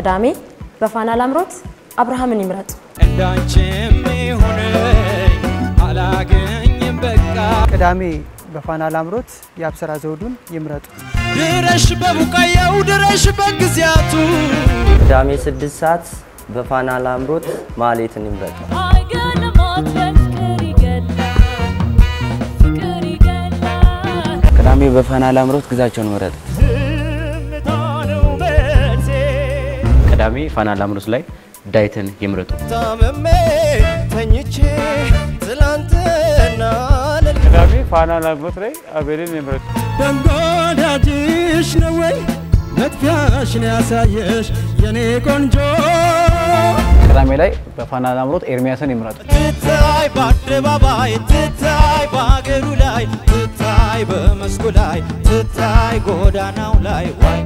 ቅዳሜ በፋና ላምሮት አብርሃምን ይምረጡ እንዳንቺም ይሁንኝ አላገኝም በቃ ቅዳሜ በፋና ላምሮት ያብሰራ ዘውዱን ይምረጡ ድረሽ በቡቃያው ድረሽ በግዚያቱ ቅዳሜ 6 ሰዓት በፋና ላምሮት ማሌትን ይምረጡ ቅዳሜ በፋና ላምሮት ግዛቸውን ይምረጡ ቅዳሜ ፋና ላምሮት ላይ ዳይተን ይምረጡ ታመሜ ተኝቼ ትላንትና ቅዳሜ ፋና ላምሮት ላይ አቤልን ይምረጡ ደንጎዳጅሽ ነው ወይ መጥፊያሽ ነው ያሳየሽ የኔ ቆንጆ ቅዳሜ ላይ በፋና ላምሮት ኤርሚያስን ይምረጡ ትታይ በአደባባይ ትታይ በአገሩ ላይ ትታይ በመስኩ ላይ ትታይ ጎዳናው ላይ ዋይ